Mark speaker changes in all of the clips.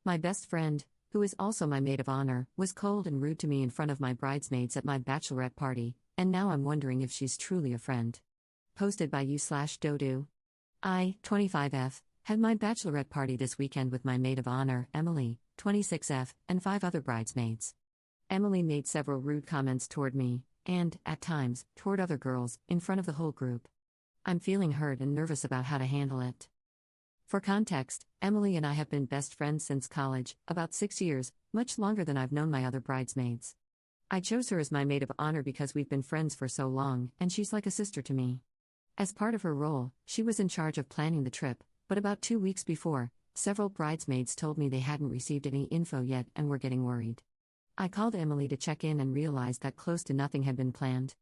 Speaker 1: My best friend, who is also my maid of honor, was cold and rude to me in front of my bridesmaids at my bachelorette party, and now I'm wondering if she's truly a friend. Posted by you/Dodu. I, 25F, had my bachelorette party this weekend with my maid of honor, Emily, 26F, and 5 other bridesmaids. Emily made several rude comments toward me, and, at times, toward other girls, in front of the whole group. I'm feeling hurt and nervous about how to handle it. For context, Emily and I have been best friends since college, about 6 years, much longer than I've known my other bridesmaids. I chose her as my maid of honor because we've been friends for so long, and she's like a sister to me. As part of her role, she was in charge of planning the trip, but about 2 weeks before, several bridesmaids told me they hadn't received any info yet and were getting worried. I called Emily to check in and realized that close to nothing had been planned.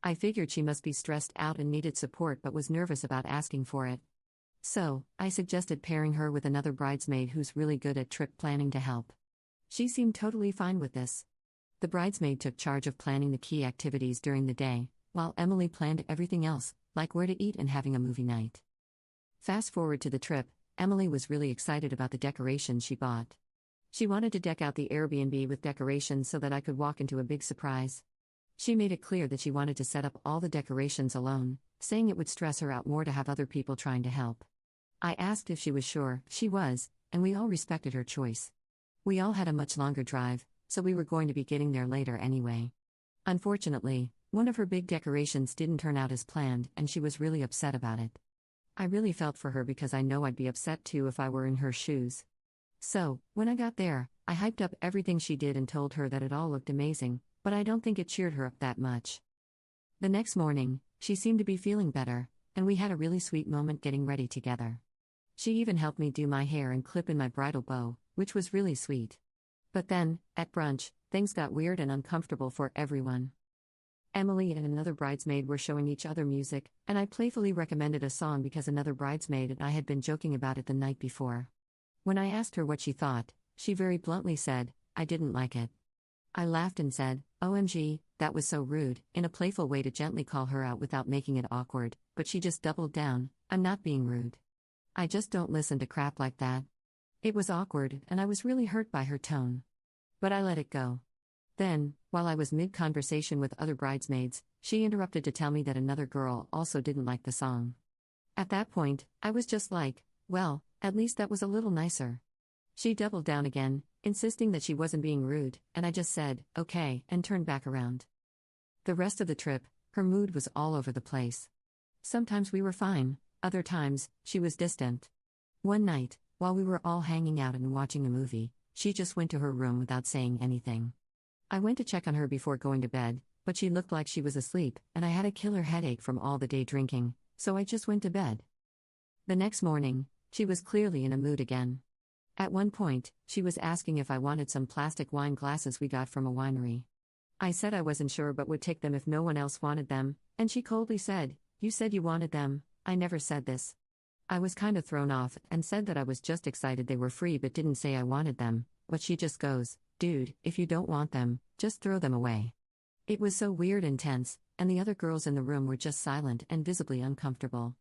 Speaker 1: I figured she must be stressed out and needed support but was nervous about asking for it. So, I suggested pairing her with another bridesmaid who's really good at trip planning to help. She seemed totally fine with this. The bridesmaid took charge of planning the key activities during the day, while Emily planned everything else, like where to eat and having a movie night. Fast forward to the trip, Emily was really excited about the decorations she bought. She wanted to deck out the Airbnb with decorations so that I could walk into a big surprise. She made it clear that she wanted to set up all the decorations alone, saying it would stress her out more to have other people trying to help. I asked if she was sure. She was, and we all respected her choice. We all had a much longer drive, so we were going to be getting there later anyway. Unfortunately, one of her big decorations didn't turn out as planned, and she was really upset about it. I really felt for her because I know I'd be upset too if I were in her shoes. So, when I got there, I hyped up everything she did and told her that it all looked amazing, but I don't think it cheered her up that much. The next morning, she seemed to be feeling better, and we had a really sweet moment getting ready together. She even helped me do my hair and clip in my bridal bow, which was really sweet. But then, at brunch, things got weird and uncomfortable for everyone. Emily and another bridesmaid were showing each other music, and I playfully recommended a song because another bridesmaid and I had been joking about it the night before. When I asked her what she thought, she very bluntly said, "I didn't like it." I laughed and said, "OMG, that was so rude," in a playful way to gently call her out without making it awkward, but she just doubled down, "I'm not being rude. I just don't listen to crap like that." It was awkward, and I was really hurt by her tone. But I let it go. Then, while I was mid-conversation with other bridesmaids, she interrupted to tell me that another girl also didn't like the song. At that point, I was just like, well, at least that was a little nicer. She doubled down again, insisting that she wasn't being rude, and I just said, okay, and turned back around. The rest of the trip, her mood was all over the place. Sometimes we were fine, other times, she was distant. One night, while we were all hanging out and watching a movie, she just went to her room without saying anything. I went to check on her before going to bed, but she looked like she was asleep, and I had a killer headache from all the day drinking, so I just went to bed. The next morning, she was clearly in a mood again. At one point, she was asking if I wanted some plastic wine glasses we got from a winery. I said I wasn't sure but would take them if no one else wanted them, and she coldly said, "You said you wanted them, I never said this." I was kind of thrown off and said that I was just excited they were free but didn't say I wanted them, but she just goes, "Dude, if you don't want them, just throw them away." It was so weird and tense, and the other girls in the room were just silent and visibly uncomfortable.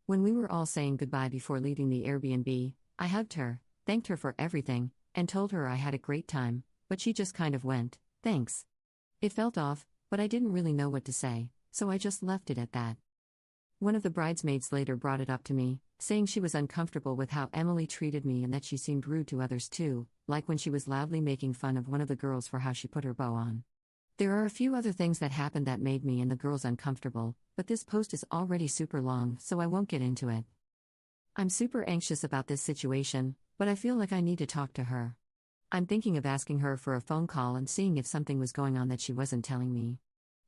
Speaker 1: When we were all saying goodbye before leaving the Airbnb, I hugged her, thanked her for everything, and told her I had a great time, but she just kind of went, "Thanks." It felt off, but I didn't really know what to say, so I just left it at that. One of the bridesmaids later brought it up to me, saying she was uncomfortable with how Emily treated me and that she seemed rude to others too, like when she was loudly making fun of one of the girls for how she put her bow on. There are a few other things that happened that made me and the girls uncomfortable, but this post is already super long, so I won't get into it. I'm super anxious about this situation, but I feel like I need to talk to her. I'm thinking of asking her for a phone call and seeing if something was going on that she wasn't telling me.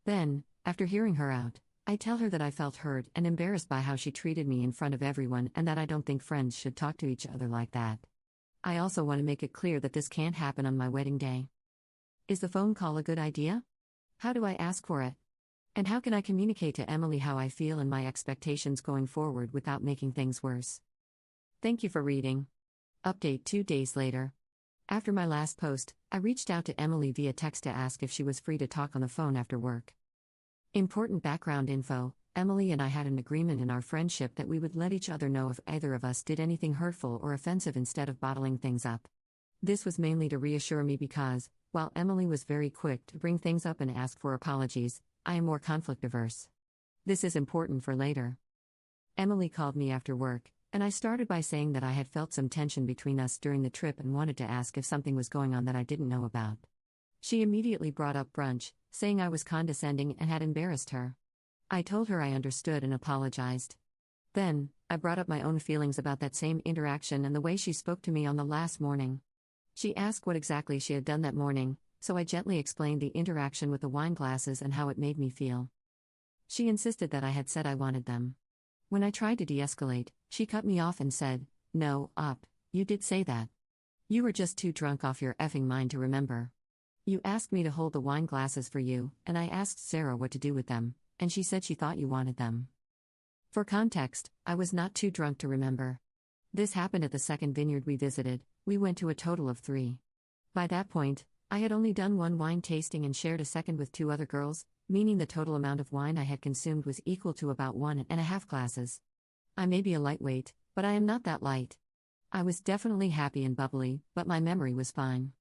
Speaker 1: Then, after hearing her out, I tell her that I felt hurt and embarrassed by how she treated me in front of everyone and that I don't think friends should talk to each other like that. I also want to make it clear that this can't happen on my wedding day. Is the phone call a good idea? How do I ask for it? And how can I communicate to Emily how I feel and my expectations going forward without making things worse? Thank you for reading. Update 2 days later. After my last post, I reached out to Emily via text to ask if she was free to talk on the phone after work. Important background info: Emily and I had an agreement in our friendship that we would let each other know if either of us did anything hurtful or offensive instead of bottling things up. This was mainly to reassure me because, while Emily was very quick to bring things up and ask for apologies, I am more conflict averse. This is important for later. Emily called me after work, and I started by saying that I had felt some tension between us during the trip and wanted to ask if something was going on that I didn't know about. She immediately brought up brunch, saying I was condescending and had embarrassed her. I told her I understood and apologized. Then, I brought up my own feelings about that same interaction and the way she spoke to me on the last morning. She asked what exactly she had done that morning, so I gently explained the interaction with the wine glasses and how it made me feel. She insisted that I had said I wanted them. When I tried to de-escalate, she cut me off and said, "No, you did say that. You were just too drunk off your effing mind to remember. You asked me to hold the wine glasses for you, and I asked Sarah what to do with them, and she said she thought you wanted them." For context, I was not too drunk to remember. This happened at the second vineyard we visited. We went to a total of 3. By that point, I had only done one wine tasting and shared a second with 2 other girls, meaning the total amount of wine I had consumed was equal to about 1.5 glasses. I may be a lightweight, but I am not that light. I was definitely happy and bubbly, but my memory was fine.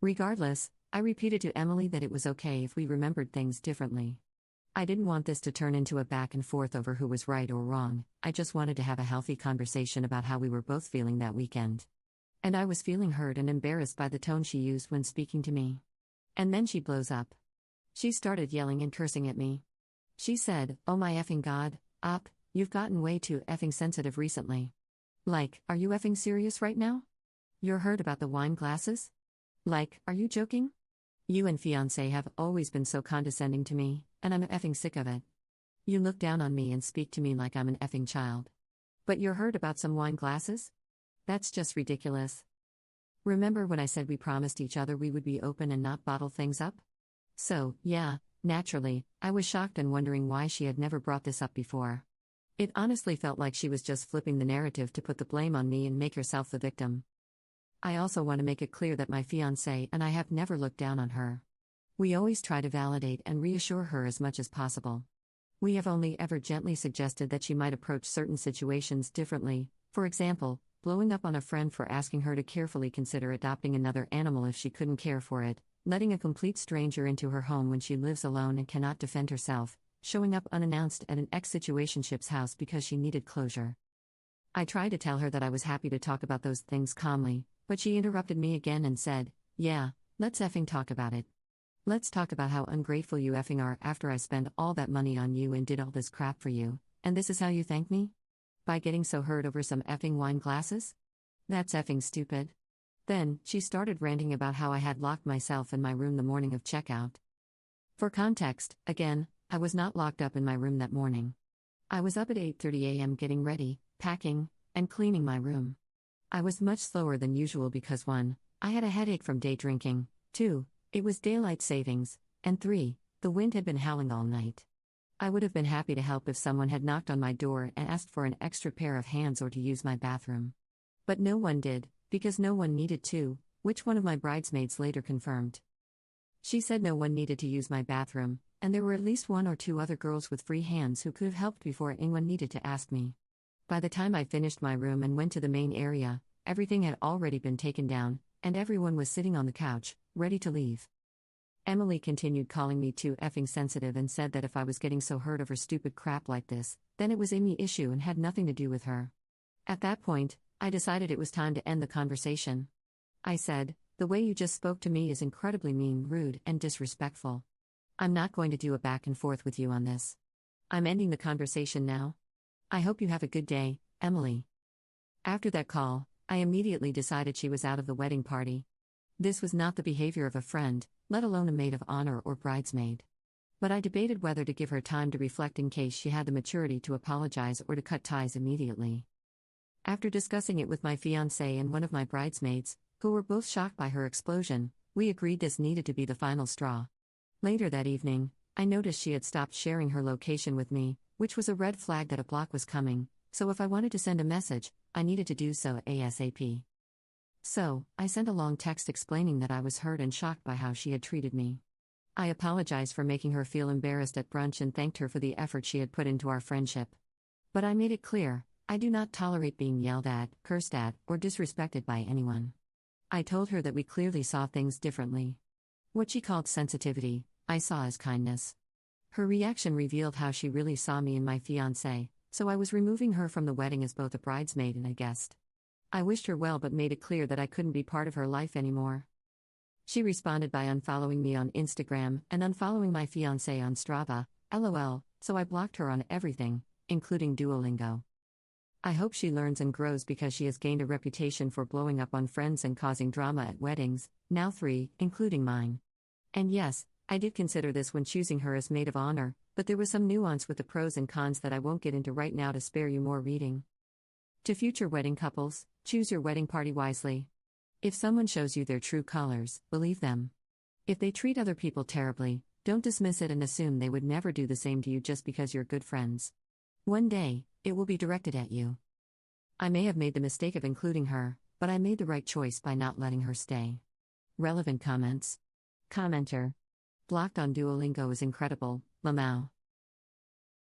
Speaker 1: Regardless, I repeated to Emily that it was okay if we remembered things differently. I didn't want this to turn into a back and forth over who was right or wrong. I just wanted to have a healthy conversation about how we were both feeling that weekend. And I was feeling hurt and embarrassed by the tone she used when speaking to me. And then she blows up. She started yelling and cursing at me. She said, "Oh my effing god, you've gotten way too effing sensitive recently. Like, are you effing serious right now? You're hurt about the wine glasses? Like, are you joking? You and fiancé have always been so condescending to me, and I'm effing sick of it. You look down on me and speak to me like I'm an effing child. But you're hurt about some wine glasses? That's just ridiculous. Remember when I said we promised each other we would be open and not bottle things up?" So, yeah, naturally, I was shocked and wondering why she had never brought this up before. It honestly felt like she was just flipping the narrative to put the blame on me and make herself the victim. I also want to make it clear that my fiancé and I have never looked down on her. We always try to validate and reassure her as much as possible. We have only ever gently suggested that she might approach certain situations differently, for example, blowing up on a friend for asking her to carefully consider adopting another animal if she couldn't care for it, letting a complete stranger into her home when she lives alone and cannot defend herself, showing up unannounced at an ex-situationship's house because she needed closure. I tried to tell her that I was happy to talk about those things calmly, but she interrupted me again and said, "Yeah, let's effing talk about it. Let's talk about how ungrateful you effing are after I spend all that money on you and did all this crap for you, and this is how you thank me? By getting so hurt over some effing wine glasses? That's effing stupid." Then, she started ranting about how I had locked myself in my room the morning of checkout. For context, again, I was not locked up in my room that morning. I was up at 8:30 a.m. getting ready, packing, and cleaning my room. I was much slower than usual because 1. I had a headache from day drinking, 2. It was daylight savings, and 3. The wind had been howling all night. I would have been happy to help if someone had knocked on my door and asked for an extra pair of hands or to use my bathroom. But no one did, because no one needed to, which one of my bridesmaids later confirmed. She said no one needed to use my bathroom, and there were at least 1 or 2 other girls with free hands who could have helped before anyone needed to ask me. By the time I finished my room and went to the main area, everything had already been taken down, and everyone was sitting on the couch, ready to leave. Emily continued calling me too effing sensitive and said that if I was getting so hurt over stupid crap like this, then it was a me issue and had nothing to do with her. At that point, I decided it was time to end the conversation. I said, "The way you just spoke to me is incredibly mean, rude, and disrespectful. I'm not going to do a back and forth with you on this. I'm ending the conversation now. I hope you have a good day, Emily." After that call, I immediately decided she was out of the wedding party. This was not the behavior of a friend, let alone a maid of honor or bridesmaid. But I debated whether to give her time to reflect in case she had the maturity to apologize or to cut ties immediately. After discussing it with my fiancé and one of my bridesmaids, who were both shocked by her explosion, we agreed this needed to be the final straw. Later that evening, I noticed she had stopped sharing her location with me, which was a red flag that a block was coming, so if I wanted to send a message, I needed to do so ASAP. So, I sent a long text explaining that I was hurt and shocked by how she had treated me. I apologized for making her feel embarrassed at brunch and thanked her for the effort she had put into our friendship. But I made it clear, I do not tolerate being yelled at, cursed at, or disrespected by anyone. I told her that we clearly saw things differently. What she called sensitivity, I saw as kindness. Her reaction revealed how she really saw me and my fiancé, so I was removing her from the wedding as both a bridesmaid and a guest. I wished her well but made it clear that I couldn't be part of her life anymore. She responded by unfollowing me on Instagram and unfollowing my fiancé on Strava, LOL, so I blocked her on everything, including Duolingo. I hope she learns and grows because she has gained a reputation for blowing up on friends and causing drama at weddings, now 3, including mine. And yes, I did consider this when choosing her as maid of honor, but there was some nuance with the pros and cons that I won't get into right now to spare you more reading. To future wedding couples, choose your wedding party wisely. If someone shows you their true colors, believe them. If they treat other people terribly, don't dismiss it and assume they would never do the same to you just because you're good friends. One day, it will be directed at you. I may have made the mistake of including her, but I made the right choice by not letting her stay. Relevant comments. Commenter. Blocked on Duolingo is incredible, Lamau.